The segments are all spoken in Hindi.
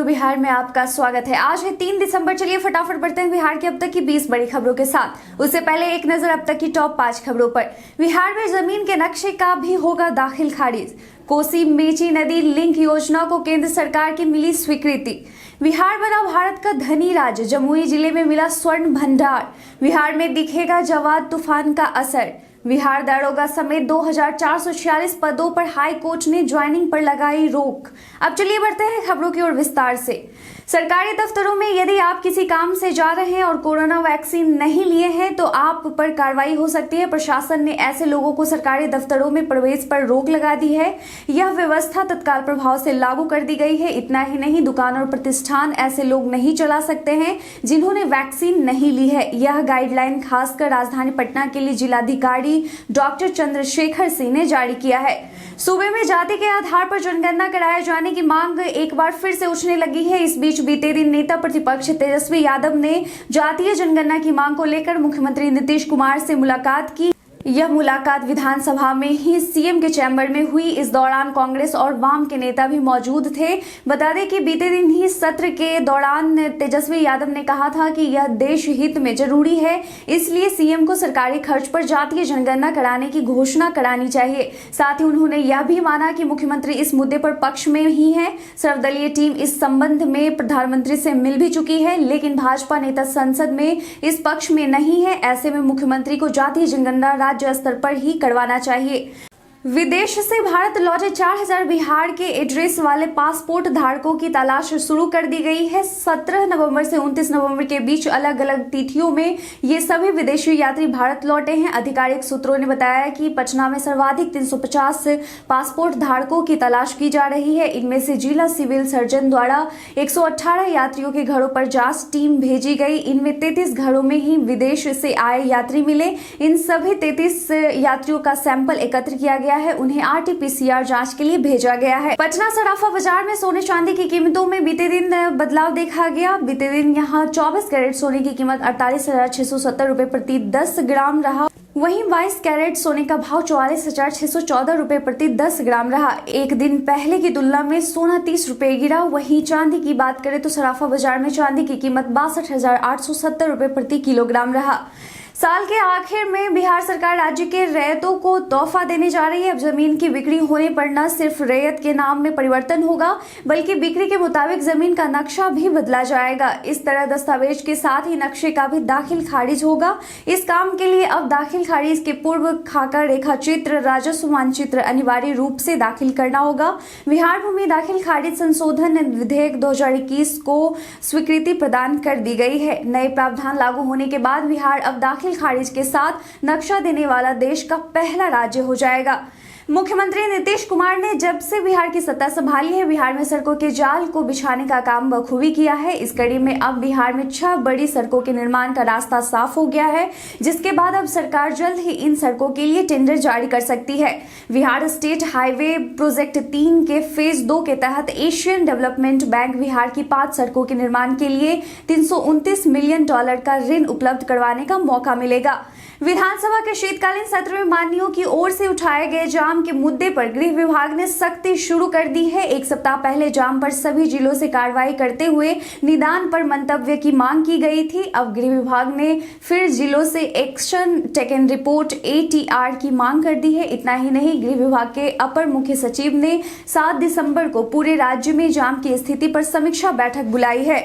खबरों बिहार में आपका स्वागत है। आज है 3 दिसंबर। चलिए फटाफट बढ़ते हैं बिहार की अब तक की 20 बड़ी खबरों के साथ। उससे पहले एक नजर अब तक की टॉप 5 खबरों पर। बिहार में जमीन के नक्शे का भी होगा दाखिल खारिज। कोसी मेची नदी लिंक योजना को केंद्र सरकार की मिली स्वीकृति। बिहार बना भारत का धनी राज्य। जमुई जिले में मिला स्वर्ण भंडार। बिहार में दिखेगा जवाद तूफान का असर। बिहार दारोगा समेत 2446 पदों पर हाई कोर्ट ने ज्वाइनिंग पर लगाई रोक। अब चलिए बढ़ते हैं खबरों की ओर विस्तार से। सरकारी दफ्तरों में यदि आप किसी काम से जा रहे हैं और कोरोना वैक्सीन नहीं लिए हैं तो आप पर कार्रवाई हो सकती है। प्रशासन ने ऐसे लोगों को सरकारी दफ्तरों में प्रवेश पर रोक लगा दी है। यह व्यवस्था तत्काल प्रभाव से लागू कर दी गई है। इतना ही नहीं, दुकान और प्रतिष्ठान ऐसे लोग नहीं चला सकते हैं जिन्होंने वैक्सीन नहीं ली है। यह गाइडलाइन खासकर राजधानी पटना के लिए जिलाधिकारी डॉक्टर चंद्रशेखर सिंह ने जारी किया है। सूबे में जाति के आधार पर जनगणना कराए जाने की मांग एक बार फिर से उठने लगी है। इस बीच बीते दिन नेता प्रतिपक्ष तेजस्वी यादव ने जातीय जनगणना की मांग को लेकर मुख्यमंत्री नीतीश कुमार से मुलाकात की। यह मुलाकात विधानसभा में ही सीएम के चैम्बर में हुई। इस दौरान कांग्रेस और वाम के नेता भी मौजूद थे। बता दें कि बीते दिन ही सत्र के दौरान तेजस्वी यादव ने कहा था कि यह देश हित में जरूरी है, इसलिए सीएम को सरकारी खर्च पर जातीय जनगणना कराने की घोषणा करानी चाहिए। साथ ही उन्होंने यह भी माना कि मुख्यमंत्री इस मुद्दे पर पक्ष में ही है। सर्वदलीय टीम इस संबंध में प्रधानमंत्री से मिल भी चुकी है, लेकिन भाजपा नेता संसद में इस पक्ष में नहीं है। ऐसे में मुख्यमंत्री को जातीय जनगणना राज्य स्तर पर ही करवाना चाहिए। विदेश से भारत लौटे 4000 बिहार के एड्रेस वाले पासपोर्ट धारकों की तलाश शुरू कर दी गई है। 17 नवंबर से 29 नवंबर के बीच अलग अलग तिथियों में ये सभी विदेशी यात्री भारत लौटे हैं। आधिकारिक सूत्रों ने बताया कि पटना में सर्वाधिक 350 पासपोर्ट धारकों की तलाश की जा रही है। इनमें से जिला सिविल सर्जन द्वारा 118 यात्रियों के घरों पर जांच टीम भेजी गई। इनमें 33 घरों में ही विदेश से आए यात्री मिले। इन सभी 33 यात्रियों का सैंपल एकत्र किया गया है। उन्हें आरटीपीसीआर जांच के लिए भेजा गया है। पटना सराफा बाजार में सोने चांदी की कीमतों में बीते दिन बदलाव देखा गया। बीते दिन यहां 24 कैरेट सोने की कीमत 48,670 रुपए प्रति 10 ग्राम रहा। वहीं 22 कैरेट सोने का भाव 44,614 रुपए प्रति 10 ग्राम रहा। एक दिन पहले की तुलना में सोना 30 रुपए गिरा। वहीं चांदी की बात करें तो सराफा बाजार में चांदी की कीमत 62,870 रुपए प्रति किलोग्राम रहा। साल के आखिर में बिहार सरकार राज्य के रैयतों को तोहफा देने जा रही है। अब जमीन की बिक्री होने पर न सिर्फ रैयत के नाम में परिवर्तन होगा, बल्कि बिक्री के मुताबिक जमीन का नक्शा भी बदला जाएगा। इस तरह दस्तावेज के साथ ही नक्शे का भी दाखिल खारिज होगा। इस काम के लिए अब दाखिल खारिज के पूर्व खाका रेखा चित्र, राजस्व मानचित्र अनिवार्य रूप से दाखिल करना होगा। बिहार भूमि दाखिल खारिज संशोधन विधेयक 2021 को स्वीकृति प्रदान कर दी गई है। नए प्रावधान लागू होने के बाद बिहार अब दाखिल खारिज के साथ नक्शा देने वाला देश का पहला राज्य हो जाएगा। मुख्यमंत्री नीतीश कुमार ने जब से बिहार की सत्ता संभाली है, बिहार में सड़कों के जाल को बिछाने का काम बखूबी किया है। इस कड़ी में अब बिहार में 6 बड़ी सड़कों के निर्माण का रास्ता साफ हो गया है, जिसके बाद अब सरकार जल्द ही इन सड़कों के लिए टेंडर जारी कर सकती है। बिहार स्टेट हाईवे प्रोजेक्ट 3 के फेज 2 के तहत एशियन डेवलपमेंट बैंक बिहार की 5 सड़कों के निर्माण के लिए $329 मिलियन का ऋण उपलब्ध करवाने का मौका मिलेगा। विधानसभा के शीतकालीन सत्र में माननीयों की ओर से उठाए गए जाम के मुद्दे पर गृह विभाग ने सख्ती शुरू कर दी है। एक सप्ताह पहले जाम पर सभी जिलों से कार्रवाई करते हुए निदान पर मंतव्य की मांग की गई थी। अब गृह विभाग ने फिर जिलों से एक्शन टेकन रिपोर्ट ATR की मांग कर दी है। इतना ही नहीं, गृह विभाग के अपर मुख्य सचिव ने 7 दिसंबर को पूरे राज्य में जाम की स्थिति पर समीक्षा बैठक बुलाई है।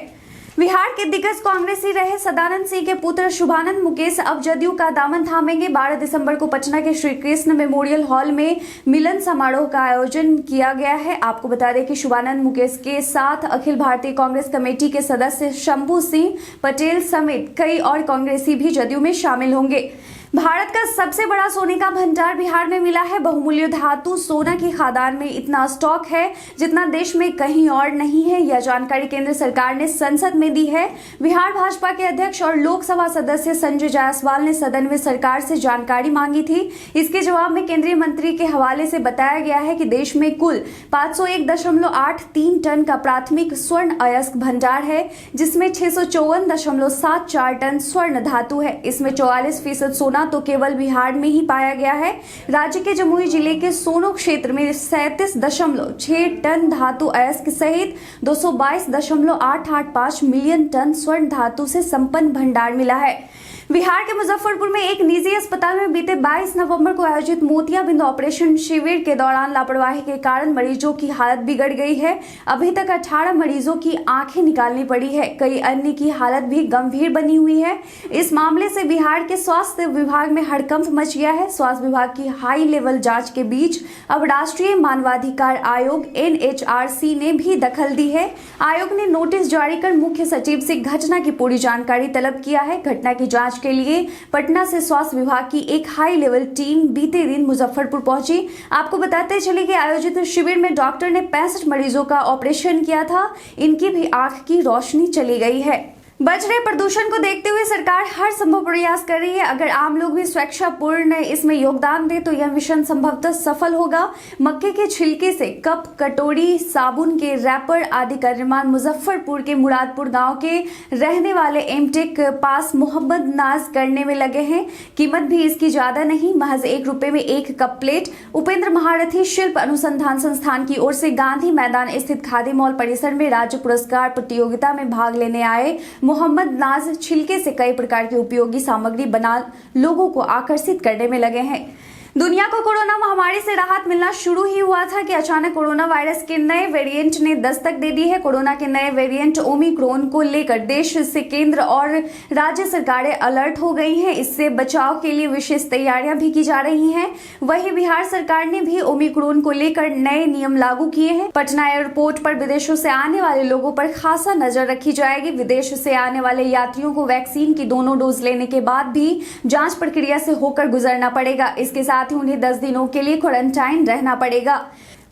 बिहार के दिग्गज कांग्रेसी रहे सदानंद सिंह के पुत्र शुभानंद मुकेश अब जदयू का दामन थामेंगे। 12 दिसंबर को पटना के श्री कृष्ण मेमोरियल हॉल में मिलन समारोह का आयोजन किया गया है। आपको बता दें कि शुभानंद मुकेश के साथ अखिल भारतीय कांग्रेस कमेटी के सदस्य शंभू सिंह पटेल समेत कई और कांग्रेसी भी जदयू में शामिल होंगे। भारत का सबसे बड़ा सोने का भंडार बिहार में मिला है। बहुमूल्य धातु सोना की खादान में इतना स्टॉक है जितना देश में कहीं और नहीं है। यह जानकारी केंद्र सरकार ने संसद में दी है। बिहार भाजपा के अध्यक्ष और लोकसभा सदस्य संजय जायसवाल ने सदन में सरकार से जानकारी मांगी थी। इसके जवाब में केंद्रीय मंत्री के हवाले से बताया गया है कि देश में कुल 501.83 टन का प्राथमिक स्वर्ण अयस्क भंडार है, जिसमें 654.74 टन स्वर्ण धातु है। इसमें 44% सोना कोरोना तो केवल बिहार में ही पाया गया है। राज्य के जमुई जिले के सोनो क्षेत्र में 37.6 टन धातु अयस्क सहित 222.885 मिलियन टन स्वर्ण धातु से संपन्न भंडार मिला है। बिहार के मुजफ्फरपुर में एक निजी अस्पताल में बीते 22 नवंबर को आयोजित मोतियाबिंद ऑपरेशन शिविर के दौरान लापरवाही के कारण मरीजों की हालत बिगड़ गई है। अभी तक 18 मरीजों की आंखें निकालनी पड़ी है, कई अन्य की हालत भी गंभीर बनी हुई है। इस मामले से बिहार के स्वास्थ्य विभाग में हड़कंप मच गया है। स्वास्थ्य विभाग की हाई लेवल जांच के बीच अब राष्ट्रीय मानवाधिकार आयोग NHRC ने भी दखल दी है। आयोग ने नोटिस जारी कर मुख्य सचिव से घटना की पूरी जानकारी तलब किया है। घटना की जांच के लिए पटना से स्वास्थ्य विभाग की एक हाई लेवल टीम बीते दिन मुजफ्फरपुर पहुंची। आपको बताते चले कि आयोजित शिविर में डॉक्टर ने 65 मरीजों का ऑपरेशन किया था। इनकी भी आंख की रोशनी चली गई है। बढ़ रहे प्रदूषण को देखते हुए सरकार हर संभव प्रयास कर रही है। अगर आम लोग भी स्वेच्छापूर्ण इसमें योगदान दे तो यह मिशन संभवतः सफल होगा। मक्के के छिलके से कप, कटोरी, साबुन के रैपर आदि का निर्माण मुजफ्फरपुर के मुरादपुर गांव के रहने वाले एमटेक पास मोहम्मद नाज करने में लगे हैं। कीमत भी इसकी ज्यादा नहीं, महज 1 रुपए में 1 कप प्लेट। उपेंद्र महारथी शिल्प अनुसंधान संस्थान की ओर से गांधी मैदान स्थित खादी मॉल परिसर में राज्य पुरस्कार प्रतियोगिता में भाग लेने आए मोहम्मद नाज छिलके से कई प्रकार की उपयोगी सामग्री बना लोगों को आकर्षित करने में लगे हैं। दुनिया को कोरोना महामारी से राहत मिलना शुरू ही हुआ था कि अचानक कोरोना वायरस के नए वेरिएंट ने दस्तक दे दी है। कोरोना के नए वेरिएंट ओमिक्रॉन को लेकर देश से केंद्र और राज्य सरकारें अलर्ट हो गई हैं। इससे बचाव के लिए विशेष तैयारियां भी की जा रही हैं। वहीं बिहार सरकार ने भी ओमिक्रॉन को लेकर नए नियम लागू किए हैं। पटना एयरपोर्ट पर विदेशों से आने वाले लोगों पर खासा नजर रखी जाएगी। विदेश से आने वाले यात्रियों को वैक्सीन की दोनों डोज लेने के बाद भी जांच प्रक्रिया से होकर गुजरना पड़ेगा। इसके साथ ही उन्हें 10 दिनों के लिए क्वारंटाइन रहना पड़ेगा।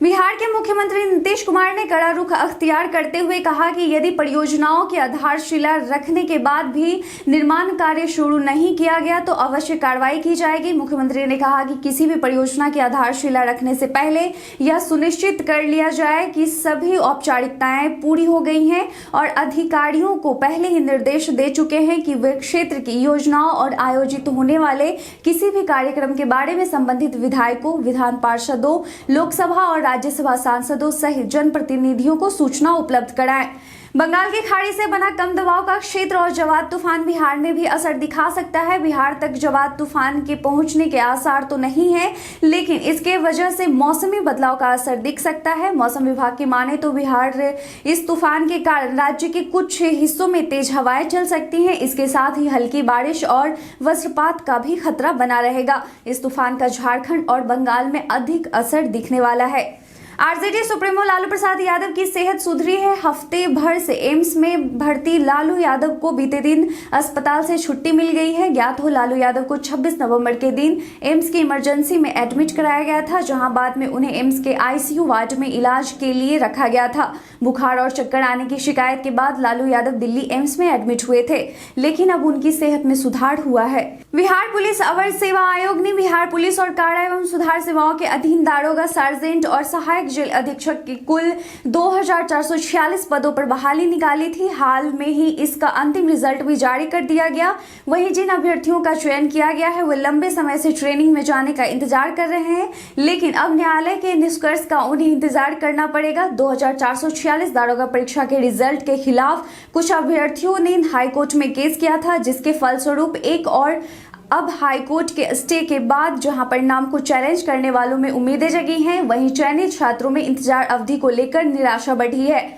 बिहार के मुख्यमंत्री नीतीश कुमार ने कड़ा रुख अख्तियार करते हुए कहा कि यदि परियोजनाओं की आधारशिला रखने के बाद भी निर्माण कार्य शुरू नहीं किया गया तो अवश्य कार्रवाई की जाएगी। मुख्यमंत्री ने कहा कि किसी भी परियोजना की आधारशिला रखने से पहले यह सुनिश्चित कर लिया जाए कि सभी औपचारिकताएं पूरी हो गई हैं और अधिकारियों को पहले ही निर्देश दे चुके हैं कि वे क्षेत्र की योजनाओं और आयोजित होने वाले किसी भी कार्यक्रम के बारे में संबंधित विधायकों, विधान पार्षदों, लोकसभा और राज्यसभा सांसदों सहित जनप्रतिनिधियों को सूचना उपलब्ध कराएं। बंगाल की खाड़ी से बना कम दबाव का क्षेत्र और जवाद तूफान बिहार में भी असर दिखा सकता है। बिहार तक जवाद तूफान के पहुंचने के आसार तो नहीं है, लेकिन इसके वजह से मौसमी बदलाव का असर दिख सकता है। मौसम विभाग की माने तो बिहार इस तूफान के कारण राज्य के कुछ हिस्सों में तेज हवाएं चल सकती हैं। इसके साथ ही हल्की बारिश और वज्रपात का भी खतरा बना रहेगा। इस तूफान का झारखंड और बंगाल में अधिक असर दिखने वाला है। आरजेडी सुप्रीमो लालू प्रसाद यादव की सेहत सुधरी है। हफ्ते भर से एम्स में भर्ती लालू यादव को बीते दिन अस्पताल से छुट्टी मिल गई है। ज्ञात हो लालू यादव को 26 नवंबर के दिन एम्स की इमरजेंसी में एडमिट कराया गया था, जहां बाद में उन्हें एम्स के आईसीयू वार्ड में इलाज के लिए रखा गया था। बुखार और चक्कर आने की शिकायत के बाद लालू यादव दिल्ली एम्स में एडमिट हुए थे, लेकिन अब उनकी सेहत में सुधार हुआ है। बिहार पुलिस अवर सेवा आयोग ने बिहार पुलिस और कारा एवं सुधार सेवाओं के अधीन दारोगा, सार्जेंट और सहायक जेल अधीक्षक की कुल 2446 पदों पर बहाली निकाली थी। हाल में ही इसका अंतिम रिजल्ट भी जारी कर दिया गया। वहीं जिन अभ्यर्थियों का चयन किया गया है वे लंबे समय से ट्रेनिंग में जाने का इंतजार कर रहे हैं, लेकिन अब न्यायालय के निष्कर्ष का उन्हें इंतजार करना पड़ेगा। 2446 दारोगा परीक्षा के रिजल्ट के खिलाफ कुछ अभ्यर्थियों ने हाईकोर्ट में केस किया था, जिसके फलस्वरूप एक और अब हाईकोर्ट के स्टे के बाद जहां परिणाम को चैलेंज करने वालों में उम्मीदें जगी हैं, वहीं चयनित छात्रों में इंतजार अवधि को लेकर निराशा बढ़ी है।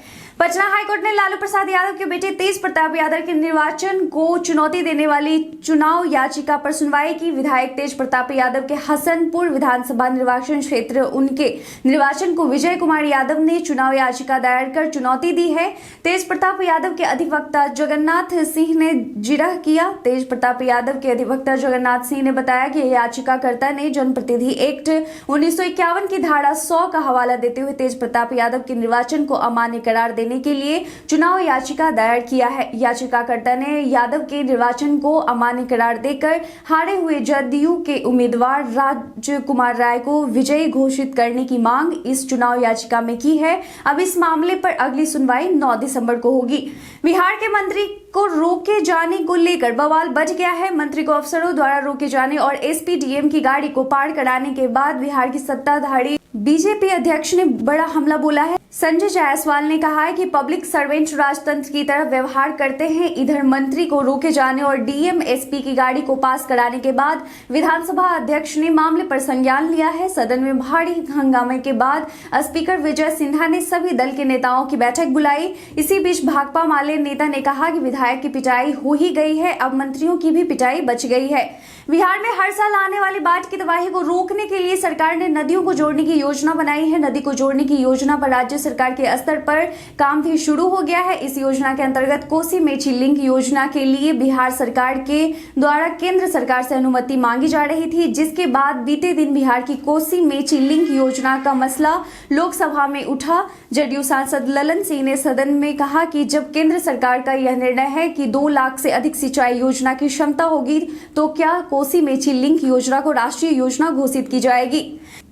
पटना हाईकोर्ट ने लालू प्रसाद यादव के बेटे तेज प्रताप यादव के निर्वाचन को चुनौती देने वाली चुनाव याचिका पर सुनवाई की। विधायक तेज प्रताप यादव के हसनपुर विधानसभा निर्वाचन क्षेत्र उनके निर्वाचन को विजय कुमार यादव ने चुनाव याचिका दायर कर चुनौती दी है। तेज प्रताप यादव के अधिवक्ता जगन्नाथ सिंह ने जिरह किया। तेज प्रताप यादव के अधिवक्ता जगन्नाथ सिंह ने बताया कि याचिकाकर्ता ने जनप्रतिनिधि एक्ट 1951 की धारा 100 का हवाला देते हुए तेज प्रताप यादव के निर्वाचन को अमान्य करार देने देने के लिए चुनाव याचिका दायर किया है। याचिकाकर्ता ने यादव के निर्वाचन को अमान्य करार देकर हारे हुए जदयू के उम्मीदवार राजकुमार राय को विजयी घोषित करने की मांग इस चुनाव याचिका में की है। अब इस मामले पर अगली सुनवाई 9 दिसंबर को होगी। बिहार के मंत्री को रोके जाने को लेकर बवाल बच गया है। मंत्री को अफसरों द्वारा रोके जाने और एसपी डीएम की गाड़ी को पार कराने के बाद बिहार की सत्ताधारी बीजेपी अध्यक्ष ने बड़ा हमला बोला है। संजय जायसवाल ने कहा है कि पब्लिक सर्वेंट राजतंत्र की तरह व्यवहार करते हैं। इधर मंत्री को रोके जाने और डीएम एसपी की गाड़ी को पास कराने के बाद विधानसभा अध्यक्ष ने मामले पर संज्ञान लिया है। सदन में भारी हंगामे के बाद स्पीकर विजय सिन्हा ने सभी दल के नेताओं की बैठक बुलाई। इसी बीच भाकपा माले नेता ने कहा कि विधायक की पिटाई हो ही गई है, अब मंत्रियों की भी पिटाई बच गई है। बिहार में हर साल आने वाली बाढ़ की तबाही को रोकने के लिए सरकार ने नदियों को जोड़ने की योजना बनाई है। नदी को जोड़ने की योजना पर राज्य सरकार के स्तर पर काम भी शुरू हो गया है। इस योजना के अंतर्गत कोसी मेची लिंक योजना के लिए बिहार सरकार के द्वारा केंद्र सरकार से अनुमति मांगी जा रही थी, जिसके बाद बीते दिन बिहार की कोसी मेची लिंक योजना का मसला लोकसभा में उठा। जदयू सांसद ललन सिंह ने सदन में कहा कि जब केंद्र सरकार का यह निर्णय है कि 2 लाख से अधिक सिंचाई योजना की क्षमता होगी तो क्या कोसी मेची लिंक योजना को राष्ट्रीय योजना घोषित की जाएगी।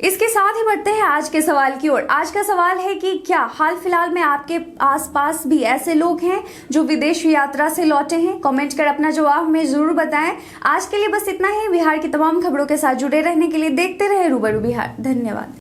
इसके साथ ही बढ़ते हैं आज के सवाल की ओर। आज का सवाल है कि क्या हाल फिलहाल में आपके आसपास भी ऐसे लोग हैं जो विदेश यात्रा से लौटे हैं? कमेंट कर अपना जवाब हमें जरूर बताएं। आज के लिए बस इतना ही। बिहार की तमाम खबरों के साथ जुड़े रहने के लिए देखते रहे रूबरू बिहार। धन्यवाद।